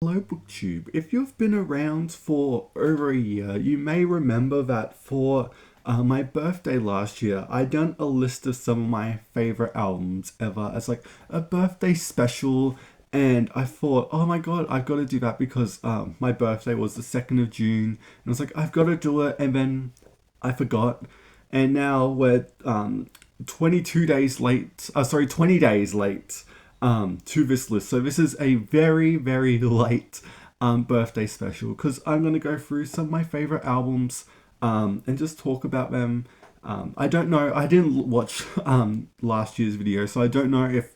Hello, BookTube. If you've been around for over a year, you may remember that for my birthday last year, I done a list of some of my favorite albums ever as like a birthday special. And I thought, oh my god, I've got to do that because my birthday was the 2nd of June. And I was like, I've got to do it. And then I forgot. And now we're 22 days late. Sorry, 20 days late to this list. So this is a very, very late birthday special because I'm going to go through some of my favorite albums and just talk about them. I don't know. I didn't watch last year's video, so I don't know if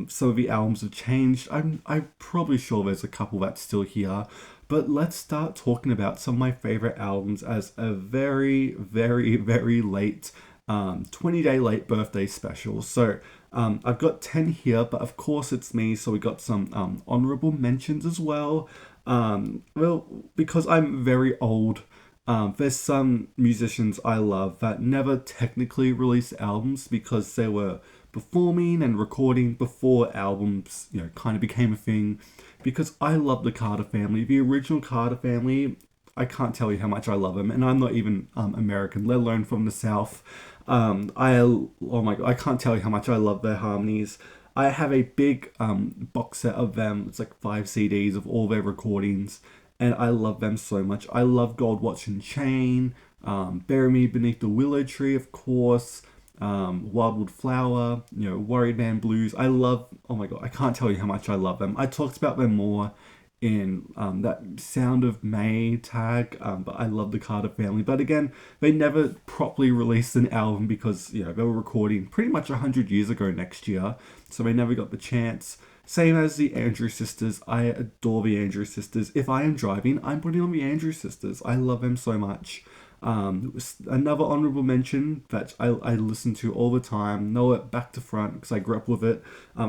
some of the albums have changed. I'm probably sure there's a couple that's still here. But let's start talking about some of my favorite albums as a very, very, very late 20-day late birthday special. So I've got 10 here, but of course it's me, so we got some honorable mentions as well. Well, because I'm very old, there's some musicians I love that never technically released albums because they were performing and recording before albums, kind of became a thing. Because I love the Carter family, the original Carter family. I can't tell you how much I love them, and I'm not even American, let alone from the South. Oh my god, I can't tell you how much I love their harmonies. I have a big box set of them. It's like 5 CDs of all their recordings, and I love them so much. I love Gold Watch and Chain, Bury Me Beneath the Willow Tree, of course, Wildwood Flower, Worried Man Blues. I love, oh my god, I can't tell you how much I love them. I talked about them more in that Sound of May tag, but I love the Carter family. But again, they never properly released an album because they were recording pretty much 100 years ago next year, so they never got the chance. Same as the Andrews Sisters. I adore the Andrews Sisters. If I am driving, I'm putting on the Andrews Sisters. I love them so much. Another honorable mention that I listen to all the time, know it back to front because I grew up with it.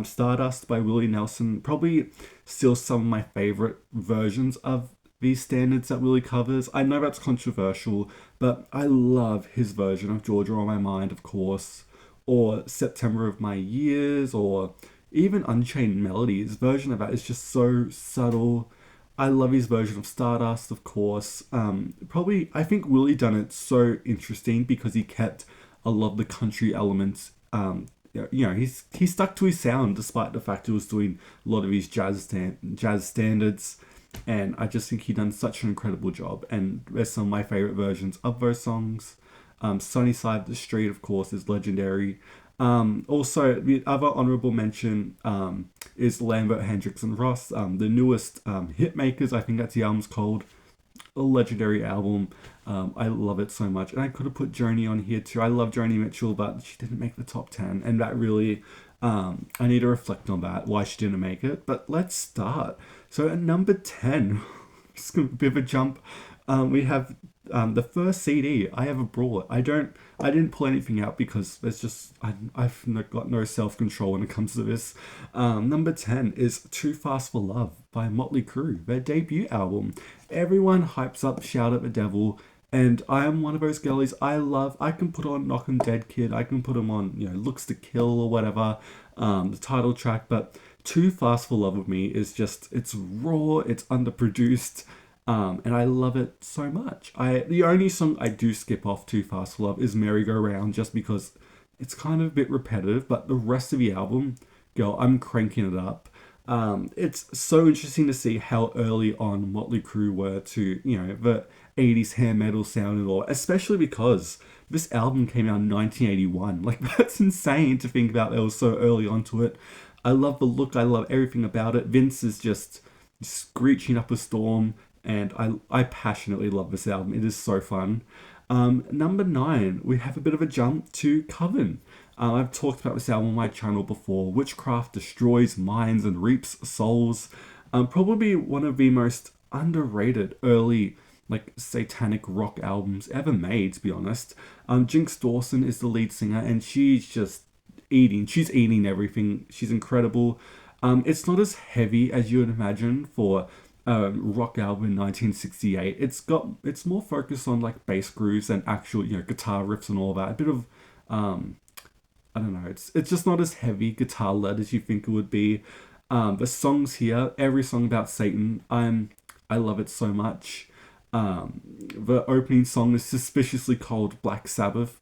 Stardust by Willie Nelson, probably still some of my favorite versions of these standards that Willie covers. I know that's controversial, but I love his version of Georgia on My Mind, of course, or September of My Years, or even Unchained Melody. His version of that is just so subtle. I love his version of Stardust, of course. Probably, I think Willie done it so interesting because he kept a lot of the country elements. He stuck to his sound despite the fact he was doing a lot of his jazz standards, and I just think he done such an incredible job. And there's some of my favorite versions of those songs. Sunny Side of the Street, of course, is legendary. Also, the other honorable mention is Lambert, Hendrix, and Ross, the newest hit makers. I think that's the album's called. A legendary album. I love it so much. And I could have put Joni on here too. I love Joni Mitchell, but she didn't make the top 10. And that really, I need to reflect on that, why she didn't make it. But let's start. So at number 10, just a bit of a jump, we have the first CD I ever brought. I didn't pull anything out because there's just I've got no self control when it comes to this. Number 10 is Too Fast for Love by Motley Crue, their debut album. Everyone hypes up Shout at the Devil, and I am one of those girlies. I can put on Knock 'em Dead Kid, I can put them on Looks to Kill or whatever, the title track, but Too Fast for Love with me is just, it's raw, it's underproduced, and I love it so much. The only song I do skip off Too Fast for Love is Merry Go Round, just because it's kind of a bit repetitive. But the rest of the album, girl, I'm cranking it up. It's so interesting to see how early on Motley Crue were to the 80s hair metal sound and all, especially because this album came out in 1981. Like, that's insane to think about. They were so early onto it. I love the look. I love everything about it. Vince is just screeching up a storm, and I passionately love this album. It is so fun. Number 9, we have a bit of a jump to Coven. I've talked about this album on my channel before. Witchcraft destroys minds and reaps souls. Probably one of the most underrated early like satanic rock albums ever made, to be honest. Jinx Dawson is the lead singer, and she's just eating. She's eating everything. She's incredible. It's not as heavy as you would imagine for a rock album in 1968. It's more focused on like bass grooves and actual guitar riffs and all that. A bit of I don't know. It's just not as heavy guitar led as you think it would be. The songs here, every song about Satan, I love it so much. The opening song is suspiciously called Black Sabbath,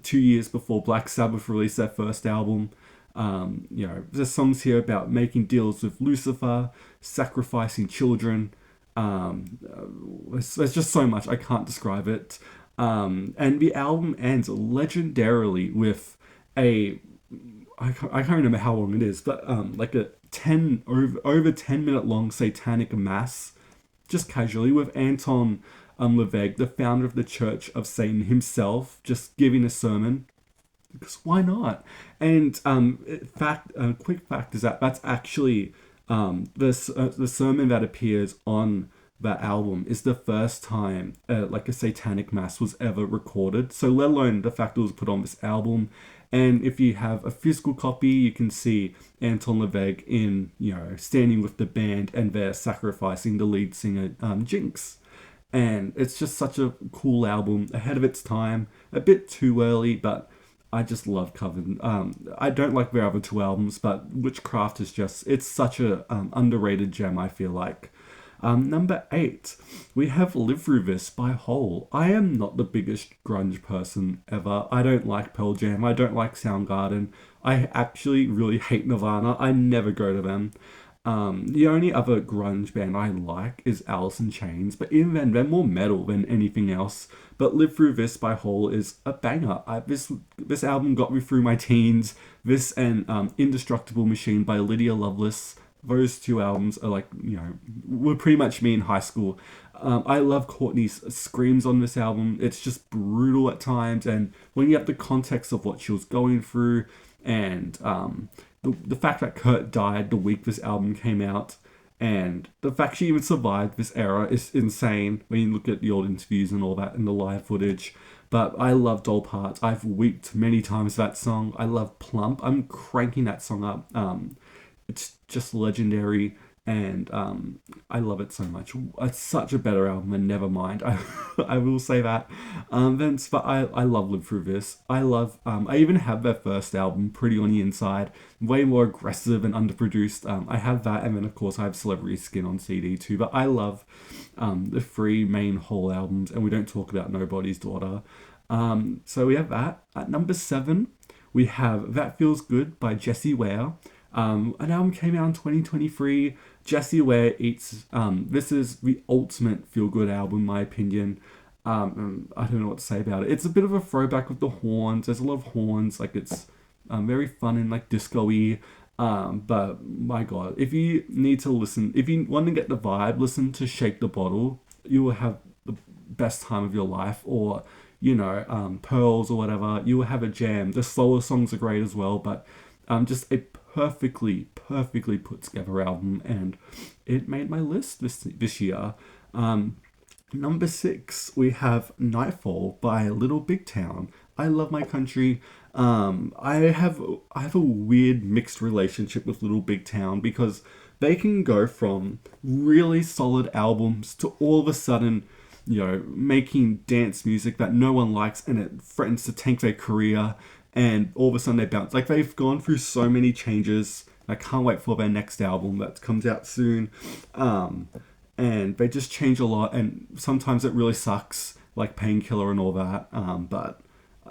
2 years before Black Sabbath released their first album. There's songs here about making deals with Lucifer, sacrificing children. There's just so much, I can't describe it. And the album ends legendarily with I can't remember how long it is, but like a 10 minute long satanic mass, just casually, with Anton LaVey, the founder of the Church of Satan himself, just giving a sermon. Because why not? And quick fact is that that's actually the sermon that appears on that album is the first time like a satanic mass was ever recorded. So let alone the fact it was put on this album. And if you have a physical copy, you can see Anton LaVey in, standing with the band, and they're sacrificing the lead singer, Jinx. And it's just such a cool album, ahead of its time, a bit too early, but I just love Coven. I don't like their other two albums, but Witchcraft is it's such a underrated gem, I feel like. Number 8, we have Live Through This by Hole. I am not the biggest grunge person ever. I don't like Pearl Jam. I don't like Soundgarden. I actually really hate Nirvana. I never go to them. The only other grunge band I like is Alice in Chains, but even then, they're more metal than anything else. But Live Through This by Hole is a banger. This album got me through my teens. This and Indestructible Machine by Lydia Loveless. Those two albums are were pretty much me in high school. I love Courtney's screams on this album. It's just brutal at times, and when you have the context of what she was going through, and the fact that Kurt died the week this album came out, and the fact she even survived this era is insane when you look at the old interviews and all that and the live footage. But I love Doll Parts. I've weeped many times that song. I love Plump. I'm cranking that song up. It's just legendary, and I love it so much. It's such a better album than Nevermind. I will say that. But I love Live Through This. I even have their first album, Pretty on the Inside, way more aggressive and underproduced. I have that, and then of course I have Celebrity Skin on CD too. But I love the three main Hole albums, and we don't talk about Nobody's Daughter. So we have that. At number 7, we have That Feels Good by Jessie Ware. An album came out in 2023. Jessie Ware eats. This is the ultimate feel-good album, in my opinion. I don't know what to say about it. It's a bit of a throwback with the horns. There's a lot of horns. Like, it's very fun and like disco-y. But my God, if you need to listen, if you want to get the vibe, listen to Shake the Bottle. You will have the best time of your life. Or Pearls or whatever. You will have a jam. The slower songs are great as well, but just a perfectly put together album, and it made my list this year. Number 6, we have Nightfall by Little Big Town. I love my country. I have a weird mixed relationship with Little Big Town, because they can go from really solid albums to all of a sudden making dance music that no one likes, and it threatens to tank their career. And all of a sudden they bounce. Like, they've gone through so many changes. I can't wait for their next album that comes out soon. And they just change a lot, and sometimes it really sucks, like Painkiller and all that. But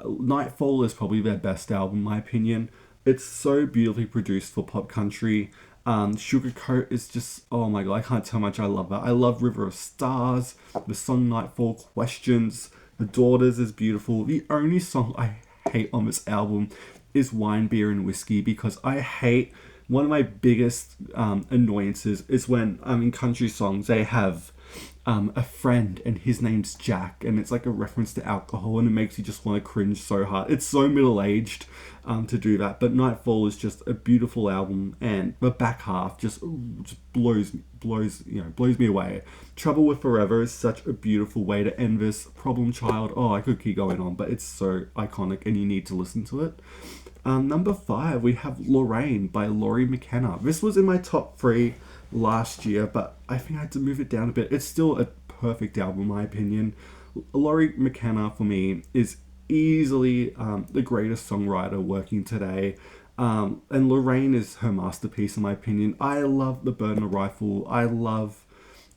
Nightfall is probably their best album, in my opinion. It's so beautifully produced for pop country. Sugarcoat is just, oh my God, I can't tell how much I love that. I love River of Stars, the song Nightfall, Questions, The Daughters is beautiful. The only song I hate on this album is Wine, Beer and Whiskey, because I hate, one of my biggest annoyances is when in country songs they have a friend and his name's Jack, and it's like a reference to alcohol, and it makes you just want to cringe so hard. It's so middle-aged to do that, but Nightfall is just a beautiful album, and the back half just blows me away. Trouble with Forever is such a beautiful way to end this. Problem Child, oh, I could keep going on, but it's so iconic and you need to listen to it. Number 5, we have Lorraine by Laurie McKenna. This was in my top 3 last year, but I think I had to move it down a bit. It's still a perfect album, in my opinion. Laurie McKenna, for me, is easily the greatest songwriter working today. And Lorraine is her masterpiece, in my opinion. I love the Burden of Rifle. I love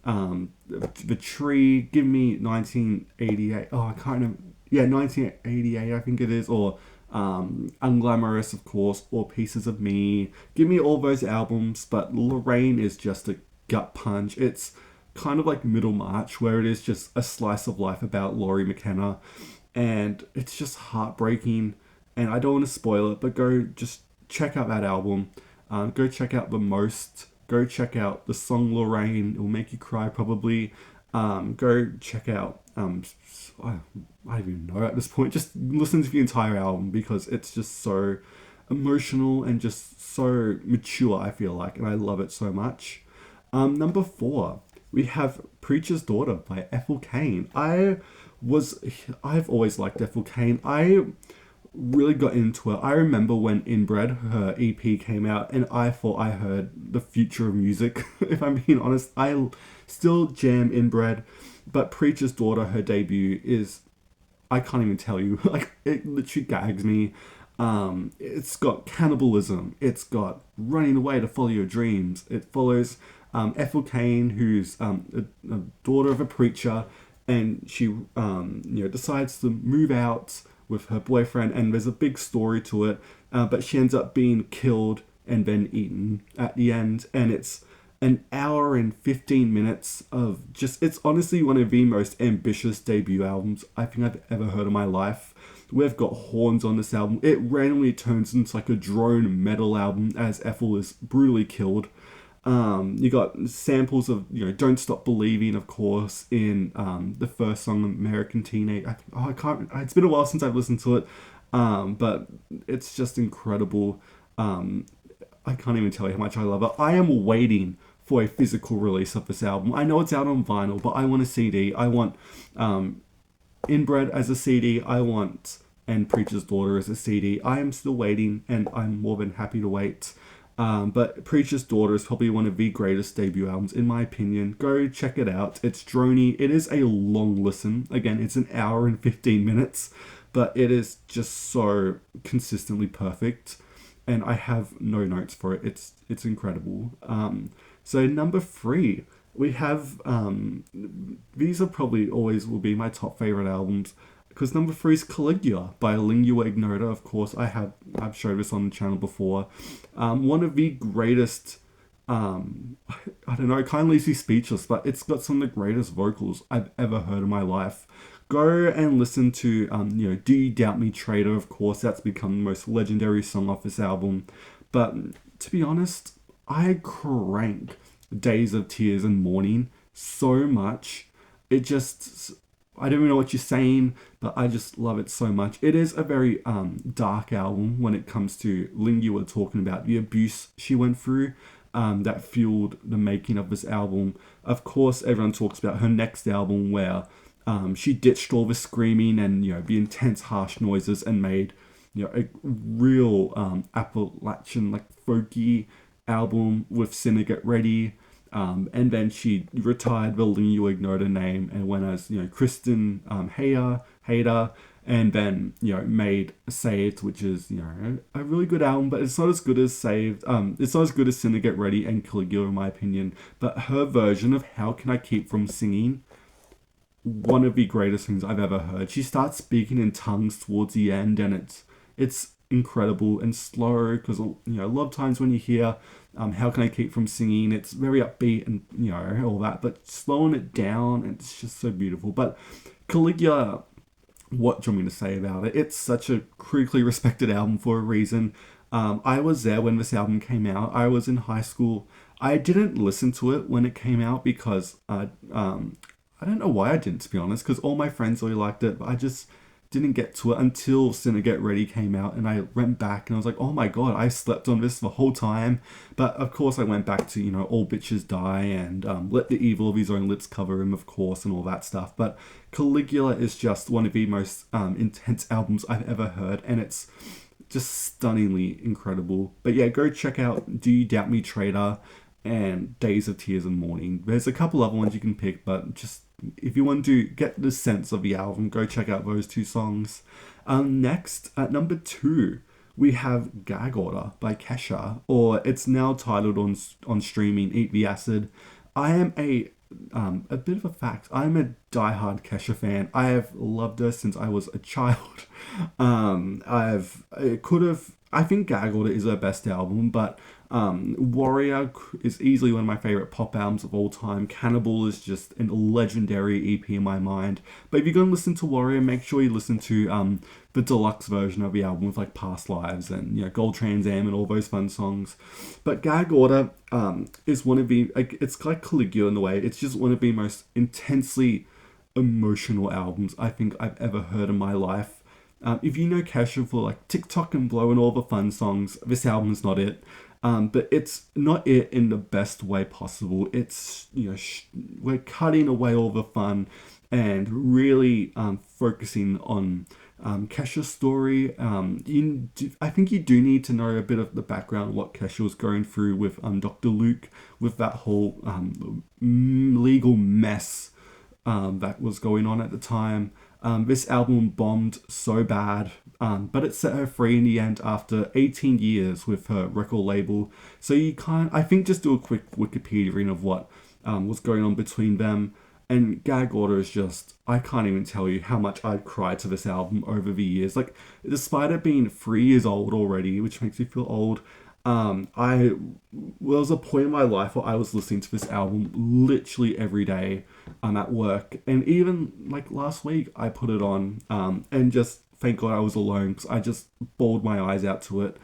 the Tree. Give me 1988. Oh, I can't remember. Yeah, 1988, I think it is. Or Unglamorous, of course, or Pieces of Me. Give me all those albums, but Lorraine is just a gut punch. It's kind of like Middlemarch, where it is just a slice of life about Laurie McKenna, and it's just heartbreaking. And I don't want to spoil it, but go just check out that album. Go check out The Most. Go check out the song Lorraine. It will make you cry probably. Go check out. I don't even know at this point. Just listen to the entire album because it's just so emotional and just so mature. I feel like, and I love it so much. Number four, we have Preacher's Daughter by Ethel Cain. I've always liked Ethel Cain. I really got into it. I remember when Inbred, her EP, came out, and I thought I heard the future of music. If I'm being honest, I still jam Inbred, but Preacher's Daughter, her debut, is, I can't even tell you. Like, it literally gags me. It's got cannibalism. It's got running away to follow your dreams. It follows Ethel Cain, who's a daughter of a preacher, and she decides to move out with her boyfriend, and there's a big story to it, but she ends up being killed and then eaten at the end, and it's an hour and 15 minutes of just, it's honestly one of the most ambitious debut albums I think I've ever heard in my life. We've got horns on this album. It randomly turns into like a drone metal album as Ethel is brutally killed. You got samples of "Don't Stop Believing," of course, in the first song, "American Teenage." I can't. It's been a while since I've listened to it, but it's just incredible. I can't even tell you how much I love it. I am waiting for a physical release of this album. I know it's out on vinyl, but I want a CD. I want Inbred as a CD. I want and Preacher's Daughter as a CD. I am still waiting, and I'm more than happy to wait. But Preacher's Daughter is probably one of the greatest debut albums, in my opinion. Go check it out. It's droney. It is a long listen. Again, it's an hour and 15 minutes, but it is just so consistently perfect. And I have no notes for it. It's incredible. So number three, we have these are probably always will be my top favorite albums. Because number three is Caligula by Lingua Ignota. Of course, I've showed this on the channel before. One of the greatest, I don't know, it kind of leaves you speechless, but it's got some of the greatest vocals I've ever heard in my life. Go and listen to, Do You Doubt Me, Traitor? Of course, that's become the most legendary song off this album. But to be honest, I crank Days of Tears and Mourning so much. I don't even know what you're saying, but I just love it so much. It is a very dark album when it comes to Lingua talking about the abuse she went through that fueled the making of this album. Of course, everyone talks about her next album where she ditched all the screaming and the intense, harsh noises and made a real Appalachian, like folky album with Sinner Get Ready. And then she retired the Lingua Ignota name and went as Kristen Hayter, and then made Saved, which is a really good album, but it's not as good as Saved. It's not as good as Sinner Get Ready and Caligula in my opinion. But her version of How Can I Keep From Singing, one of the greatest things I've ever heard. She starts speaking in tongues towards the end, and it's incredible and slow because a lot of times when you hear How Can I Keep From Singing, it's very upbeat and all that, but slowing it down, and it's just so beautiful. But Caligula, what do you want me to say about it? It's such a critically respected album for a reason. I was there when this album came out. I was in high school. I didn't listen to it when it came out because I don't know why I didn't, to be honest, because all my friends really liked it, but I just didn't get to it until Sinner Get Ready came out, and I went back and I was like, oh my god, I slept on this the whole time. But of course I went back to All Bitches Die and Let the Evil of His Own Lips Cover Him, of course, and all that stuff. But Caligula is just one of the most intense albums I've ever heard, and it's just stunningly incredible. But yeah, go check out Do You Doubt Me, Traitor and Days of Tears and Mourning. There's a couple other ones you can pick, but just if you want to get the sense of the album, go check out those two songs. Next, at number two, we have Gag Order by Kesha, or it's now titled on streaming Eat the Acid. I am a bit of a fact. I'm a diehard Kesha fan. I have loved her since I was a child. It could have. I think Gag Order is her best album, but Warrior is easily one of my favorite pop albums of all time. Cannibal is just a legendary EP in my mind. But if you're going to listen to Warrior, make sure you listen to the deluxe version of the album with like Past Lives and Gold Trans Am and all those fun songs. But Gag Order is one of the like it's like Caligula in a way. It's just one of the most intensely emotional albums I think I've ever heard in my life. If you know Kesha for like TikTok and Blow and all the fun songs, this album is not it. But it's not it in the best way possible. It's we're cutting away all the fun and really focusing on Kesha's story. I think you do need to know a bit of the background, what Kesha was going through with Dr. Luke, with that whole legal mess that was going on at the time. This album bombed so bad, but it set her free in the end after 18 years with her record label. So I think just do a quick Wikipedia of what was going on between them. And Gag Order is just, I can't even tell you how much I've cried to this album over the years. Like, despite it being 3 years old already, which makes me feel old, there was a point in my life where I was listening to this album literally every day at work. And even like last week, I put it on and just thank God I was alone because I just bawled my eyes out to it.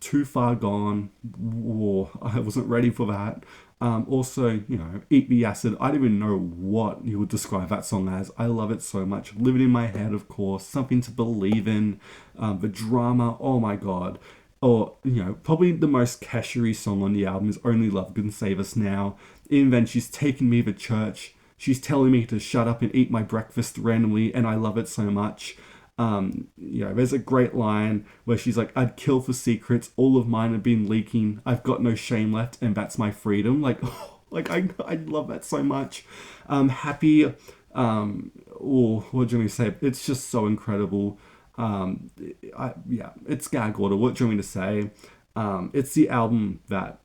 Too Far Gone, whoa, I wasn't ready for that. Also, Eat the Acid. I don't even know what you would describe that song as. I love it so much. Living in My Head, of course. Something to Believe in. The drama. Oh my God. Or, probably the most Kesha-y song on the album is Only Love Can Save Us Now. Even then, she's taking me to church. She's telling me to shut up and eat my breakfast randomly, and I love it so much. There's a great line where she's like, I'd kill for secrets, all of mine have been leaking, I've got no shame left, and that's my freedom. Like, I love that so much. Happy, what do you want me to say? It's just so incredible. It's Gag Order. What do you want me to say? It's the album that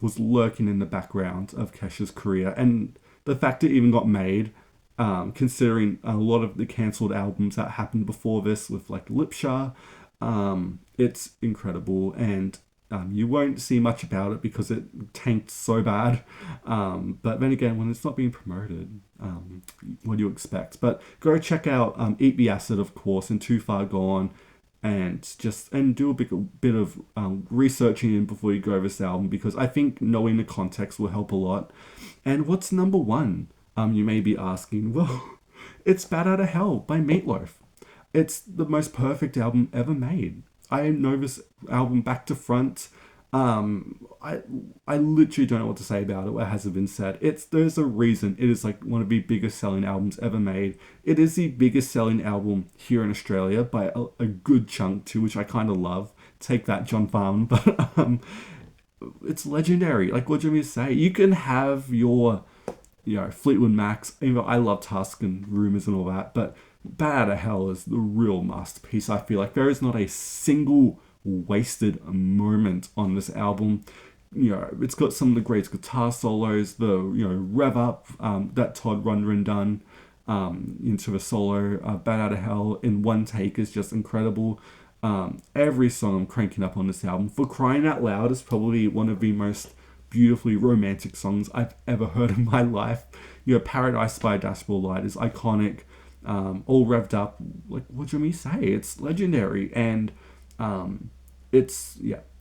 was lurking in the background of Kesha's career, and the fact it even got made, considering a lot of the cancelled albums that happened before this with like Lipsha, it's incredible, and you won't see much about it because it tanked so bad. But then again, when it's not being promoted, what do you expect? But go check out Eat the Acid, of course, and Too Far Gone, and do a bit of researching in before you go over this album, because I think knowing the context will help a lot. And what's number one? You may be asking. Well, it's Bat Out of Hell by Meatloaf. It's the most perfect album ever made. I know this album back to front. I literally don't know what to say about it. What hasn't been said. There's a reason it is like one of the biggest selling albums ever made. It is the biggest selling album here in Australia by a good chunk too, which I kind of love. Take that, John Farnham. But it's legendary. Like, what do you mean to say? You can have your Fleetwood Macs. I love Tusk and Rumours and all that, but Bat Out of Hell is the real masterpiece. I feel like there is not a single wasted moment on this album. It's got some of the greatest guitar solos, the rev up that Todd Rundgren done into a solo. Bat Out of Hell in one take is just incredible. Every song I'm cranking up on this album. For Crying Out Loud is probably one of the most beautifully romantic songs I've ever heard in my life. Paradise by Dashboard Light is iconic. All revved up. Like, what do you mean to say? It's legendary, and I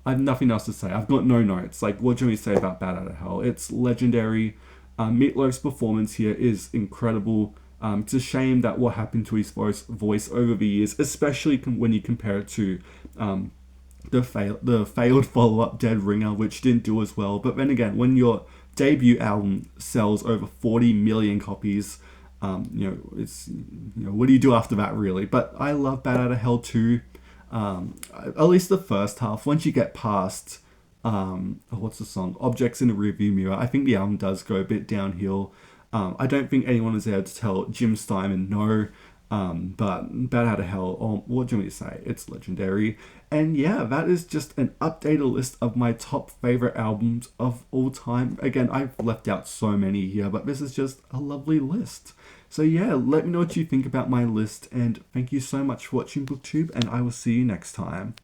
have nothing else to say. I've got no notes. Like, what do you mean to say about Bat Out of Hell? It's legendary. Meatloaf's performance here is incredible. It's a shame that what happened to his voice over the years, especially when you compare it to the failed follow-up Dead Ringer, which didn't do as well. But then again, when your debut album sells over 40 million copies, it's what do you do after that, really? But I love Bat Out of Hell too. At least the first half. Once you get past what's the song, Objects in the Rearview Mirror, I think the album does go a bit downhill. I don't think anyone is able to tell Jim Steinman no. But Bad Out of Hell, or what do you want me to say? It's legendary. And yeah, that is just an updated list of my top favorite albums of all time. Again, I've left out so many here, but this is just a lovely list. So yeah, let me know what you think about my list, and thank you so much for watching BookTube, and I will see you next time.